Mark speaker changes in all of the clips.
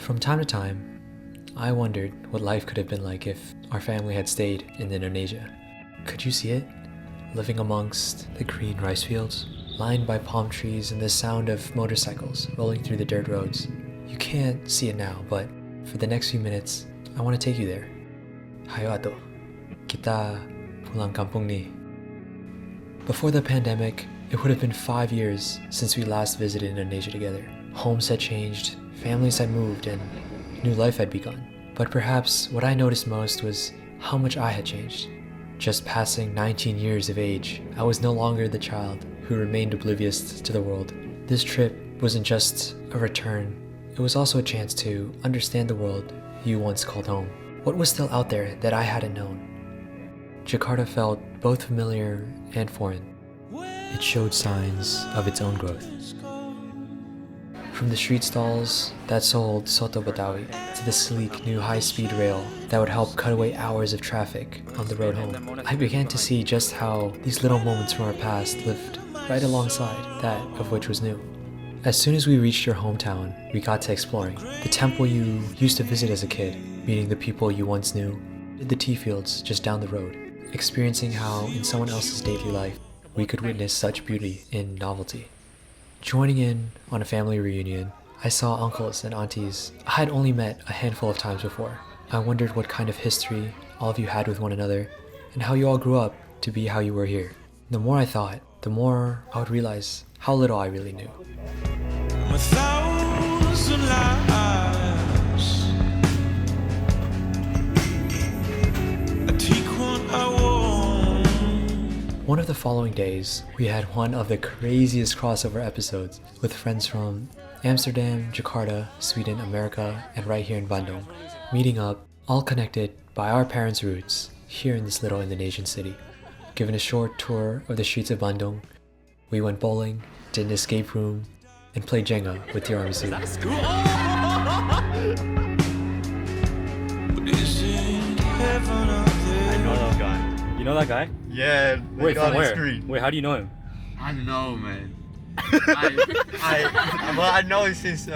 Speaker 1: From time to time, I wondered what life could have been like if our family had stayed in Indonesia. Could you see it? Living amongst the green rice fields, lined by palm trees and the sound of motorcycles rolling through the dirt roads. You can't see it now, but for the next few minutes, I want to take you there. Hayo ato, kita pulang kampung ni. Before the pandemic, it would have been 5 years since we last visited Indonesia together. Homes had changed, families had moved, and new life had begun. But perhaps what I noticed most was how much I had changed. Just passing 19 years of age, I was no longer the child who remained oblivious to the world. This trip wasn't just a return, it was also a chance to understand the world you once called home. What was still out there that I hadn't known? Jakarta felt both familiar and foreign. It showed signs of its own growth. From the street stalls that sold soto betawi to the sleek new high-speed rail that would help cut away hours of traffic on the road home, I began to see just how these little moments from our past lived right alongside that of which was new. As soon as we reached your hometown, we got to exploring. The temple you used to visit as a kid, meeting the people you once knew, the tea fields just down the road, experiencing how in someone else's daily life we could witness such beauty in novelty. Joining in on a family reunion, I saw uncles and aunties I had only met a handful of times before. I wondered what kind of history all of you had with one another and how you all grew up to be how you were here. The more I thought, the more I would realize how little I really knew.
Speaker 2: A thousand lives. I take what I want.
Speaker 1: One of the following days, we had one of the craziest crossover episodes with friends from Amsterdam, Jakarta, Sweden, America, and right here in Bandung, meeting up, all connected by our parents' roots here in this little Indonesian city. Given a short tour of the streets of Bandung, we went bowling, did an escape room, and played Jenga with tiramisu.
Speaker 2: Is it heaven out there?
Speaker 3: I know that guy. You know that guy?
Speaker 4: Yeah,
Speaker 3: Wait,
Speaker 4: got
Speaker 3: from
Speaker 4: the
Speaker 3: where?
Speaker 4: screen.
Speaker 3: Wait, how do you know him?
Speaker 4: I don't know, man. I know it since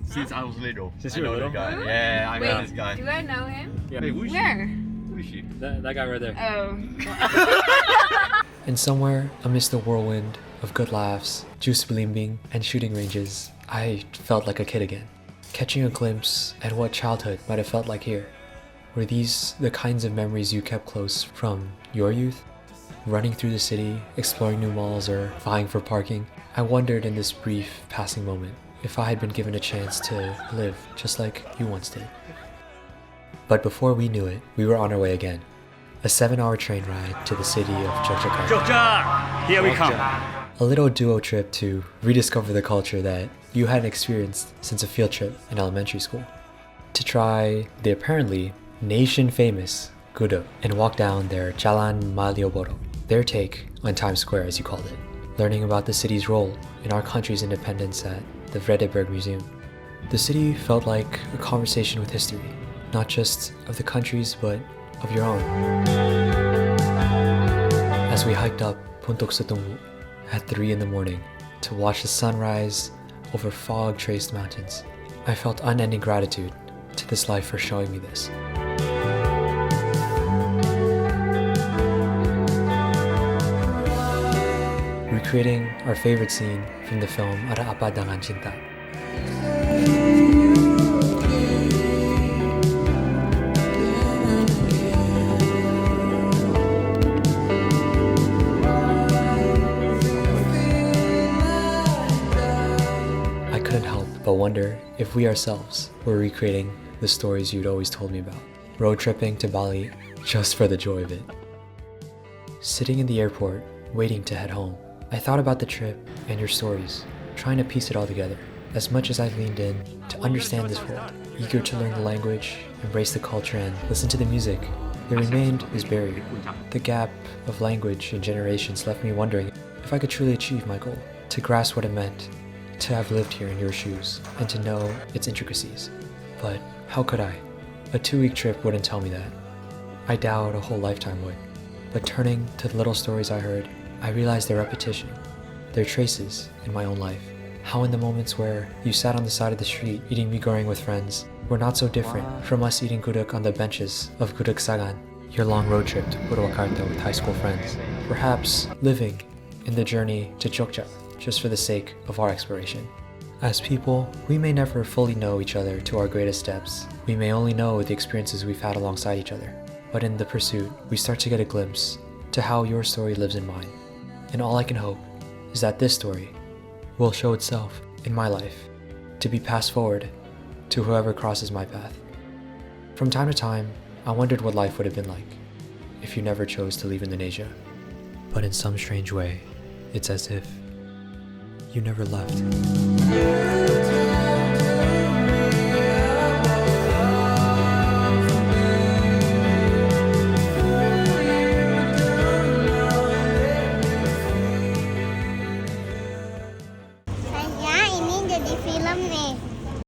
Speaker 4: since I was little.
Speaker 3: Since
Speaker 4: I
Speaker 3: you were
Speaker 4: know
Speaker 3: little?
Speaker 4: the guy. Yeah, I know
Speaker 5: Wait,
Speaker 4: this guy.
Speaker 5: do I know him?
Speaker 3: Yeah.
Speaker 4: Wait, who is she?
Speaker 5: Where?
Speaker 4: Who is she?
Speaker 3: That guy right there.
Speaker 5: Oh.
Speaker 1: And somewhere amidst the whirlwind of good laughs, juice blimbing, and shooting ranges, I felt like a kid again, catching a glimpse at what childhood might have felt like here. Were these the kinds of memories you kept close from your youth? Running through the city, exploring new malls, or vying for parking? I wondered in this brief passing moment if I had been given a chance to live just like you once did. But before we knew it, we were on our way again. A 7-hour train ride to the city of Yogyakarta.
Speaker 3: Jogja! Here we come.
Speaker 1: A little duo trip to rediscover the culture that you hadn't experienced since a field trip in elementary school. To try the apparently nation-famous gudeg and walk down their Jalan Malioboro, their take on Times Square as you called it, learning about the city's role in our country's independence at the Vredenburg Museum. The city felt like a conversation with history, not just of the country's but of your own. As we hiked up Puntok Setungu at 3 in the morning to watch the sunrise over fog-traced mountains, I felt unending gratitude to this life for showing me this. Recreating our favorite scene from the film Ada Apa Dengan Cinta. I couldn't help but wonder if we ourselves were recreating the stories you'd always told me about, road tripping to Bali just for the joy of it. Sitting in the airport, waiting to head home, I thought about the trip and your stories, trying to piece it all together. As much as I leaned in to understand this world, eager to learn the language, embrace the culture, and listen to the music, there remained this barrier. The gap of language and generations left me wondering if I could truly achieve my goal, to grasp what it meant to have lived here in your shoes and to know its intricacies. But how could I? A 2-week trip wouldn't tell me that. I doubt a whole lifetime would. But turning to the little stories I heard, I realized their repetition, their traces in my own life. How in the moments where you sat on the side of the street eating mie goreng with friends were not so different from us eating gudeg on the benches of Gudeg Sagan, your long road trip to Purwakarta with high school friends. Perhaps living in the journey to Jogja just for the sake of our exploration. As people, we may never fully know each other to our greatest depths. We may only know the experiences we've had alongside each other. But in the pursuit, we start to get a glimpse to how your story lives in mine. And all I can hope is that this story will show itself in my life to be passed forward to whoever crosses my path. From time to time, I wondered what life would have been like if you never chose to leave Indonesia. But in some strange way, it's as if you never left.
Speaker 6: Saya ini jadi film nih.